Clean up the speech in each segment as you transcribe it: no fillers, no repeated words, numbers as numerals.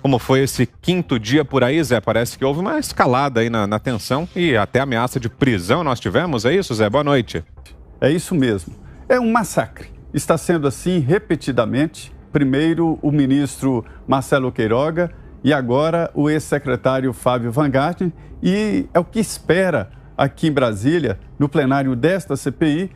Como foi esse quinto dia por aí, Zé? Parece que houve uma escalada aí na tensão e até ameaça de prisão nós tivemos, é isso, Zé? Boa noite. É isso mesmo. É um massacre. Está sendo assim repetidamente. Primeiro o ministro Marcelo Queiroga e agora o ex-secretário Fábio Van Garten. E é o que espera aqui em Brasília, no plenário desta CPI,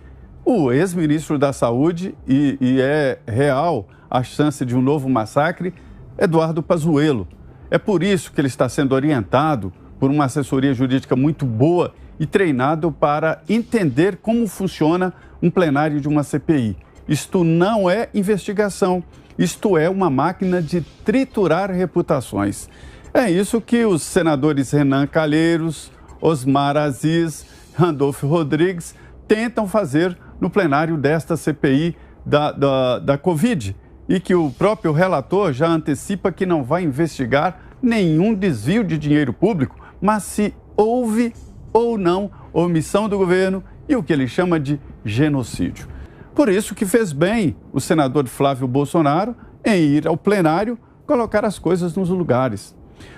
o ex-ministro da Saúde, e é real a chance de um novo massacre, Eduardo Pazuello. É por isso que ele está sendo orientado por uma assessoria jurídica muito boa e treinado para entender como funciona um plenário de uma CPI. Isto não é investigação, isto é uma máquina de triturar reputações. É isso que os senadores Renan Calheiros, Osmar Aziz, Randolfo Rodrigues tentam fazer no plenário desta CPI da Covid. E que o próprio relator já antecipa que não vai investigar nenhum desvio de dinheiro público, mas se houve ou não omissão do governo e o que ele chama de genocídio. Por isso que fez bem o senador Flávio Bolsonaro em ir ao plenário colocar as coisas nos lugares.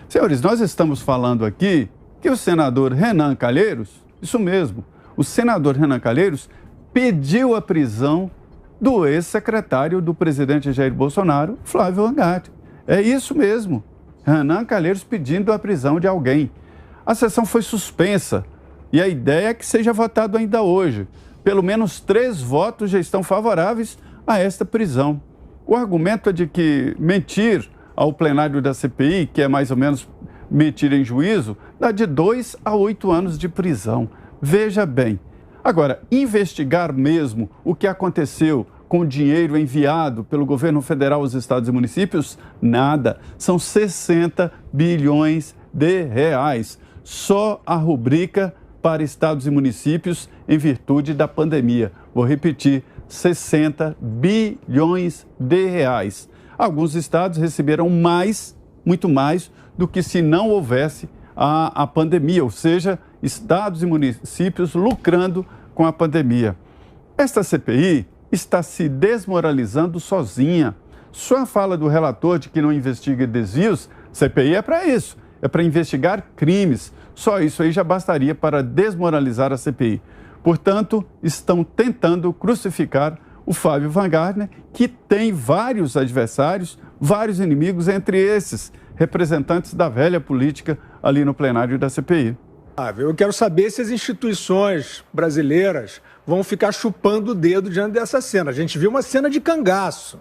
Senhores, nós estamos falando aqui que o senador Renan Calheiros, isso mesmo, o senador Renan Calheiros pediu a prisão do ex-secretário do presidente Jair Bolsonaro, Flávio Van Garten. É isso mesmo, Renan Calheiros pedindo a prisão de alguém. A sessão foi suspensa e a ideia é que seja votado ainda hoje. Pelo menos 3 votos já estão favoráveis a esta prisão. O argumento é de que mentir ao plenário da CPI, que é mais ou menos mentir em juízo, dá de 2 a 8 anos de prisão. Veja bem. Agora, investigar mesmo o que aconteceu com o dinheiro enviado pelo governo federal aos estados e municípios, nada. São 60 bilhões de reais. Só a rubrica para estados e municípios em virtude da pandemia. Vou repetir, 60 bilhões de reais. Alguns estados receberam mais, muito mais, do que se não houvesse a pandemia, ou seja, estados e municípios lucrando com a pandemia. Esta CPI está se desmoralizando sozinha. Só a fala do relator de que não investiga desvios, CPI é para isso, é para investigar crimes. Só isso aí já bastaria para desmoralizar a CPI. Portanto, estão tentando crucificar o Fábio Van Garten, que tem vários adversários, vários inimigos, entre esses representantes da velha política ali no plenário da CPI. Eu quero saber se as instituições brasileiras vão ficar chupando o dedo diante dessa cena. A gente viu uma cena de cangaço.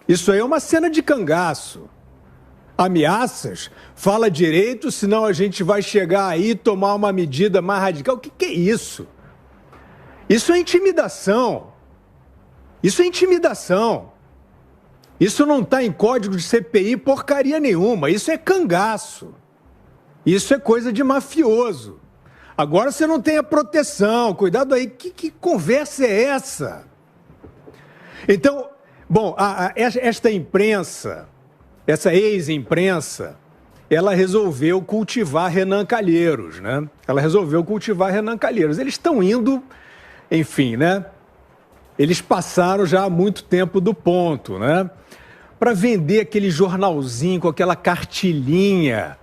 Isso aí é uma cena de cangaço. Ameaças, fala direito, senão a gente vai chegar aí e tomar uma medida mais radical. O que é isso? Isso é intimidação. Isso é intimidação. Isso não está em código de CPI porcaria nenhuma. Isso é cangaço. Isso é coisa de mafioso. Agora você não tem a proteção. Cuidado aí. Que conversa é essa? Então, bom, esta imprensa, essa ex-imprensa, ela resolveu cultivar Renan Calheiros, né? Ela resolveu cultivar Renan Calheiros. Eles estão indo, enfim, né? Eles passaram já há muito tempo do ponto, né? Para vender aquele jornalzinho com aquela cartilhinha.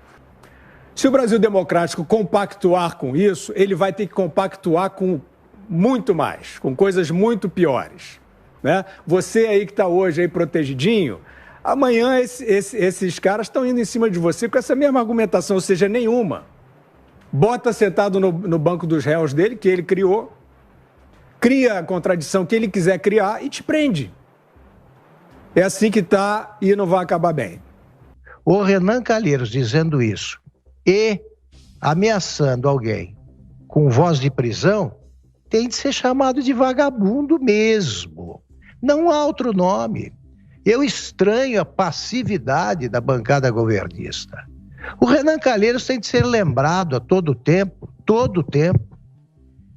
Se o Brasil Democrático compactuar com isso, ele vai ter que compactuar com muito mais, com coisas muito piores, né? Você aí que está hoje aí protegidinho, amanhã esses caras estão indo em cima de você com essa mesma argumentação, ou seja, nenhuma. Bota sentado no banco dos réus dele, que ele criou, cria a contradição que ele quiser criar e te prende. É assim que está e não vai acabar bem. O Renan Calheiros dizendo isso e ameaçando alguém com voz de prisão tem de ser chamado de vagabundo mesmo. Não há outro nome. Eu estranho a passividade da bancada governista. O Renan Calheiros tem de ser lembrado a todo tempo,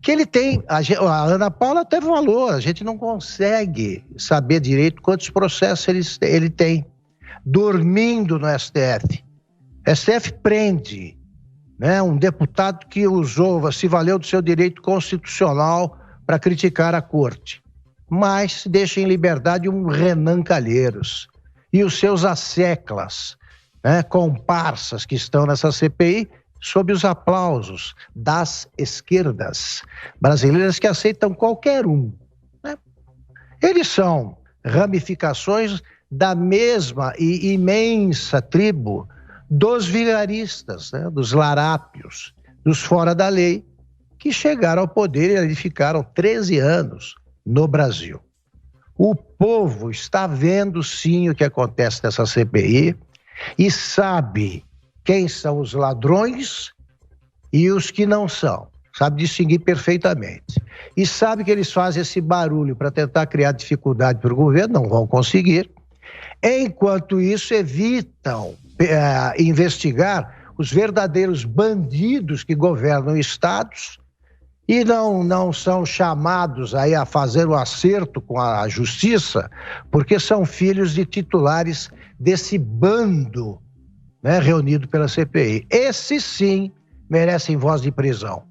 que ele tem, a Ana Paula até falou, a gente não consegue saber direito quantos processos ele tem, dormindo no STF. STF prende, né, um deputado que se valeu do seu direito constitucional para criticar a corte, mas deixa em liberdade um Renan Calheiros e os seus asseclas, né, comparsas que estão nessa CPI, sob os aplausos das esquerdas brasileiras que aceitam qualquer um, né? Eles são ramificações da mesma e imensa tribo dos vigaristas, né, dos larápios, dos fora da lei, que chegaram ao poder e ali ficaram 13 anos no Brasil. O povo está vendo sim o que acontece nessa CPI e sabe quem são os ladrões e os que não são. Sabe distinguir perfeitamente. E sabe que eles fazem esse barulho para tentar criar dificuldade para o governo, não vão conseguir. Enquanto isso, evitam investigar os verdadeiros bandidos que governam estados e não são chamados aí a fazer o acerto com a justiça, porque são filhos de titulares desse bando, né, reunido pela CPI. Esses sim merecem voz de prisão.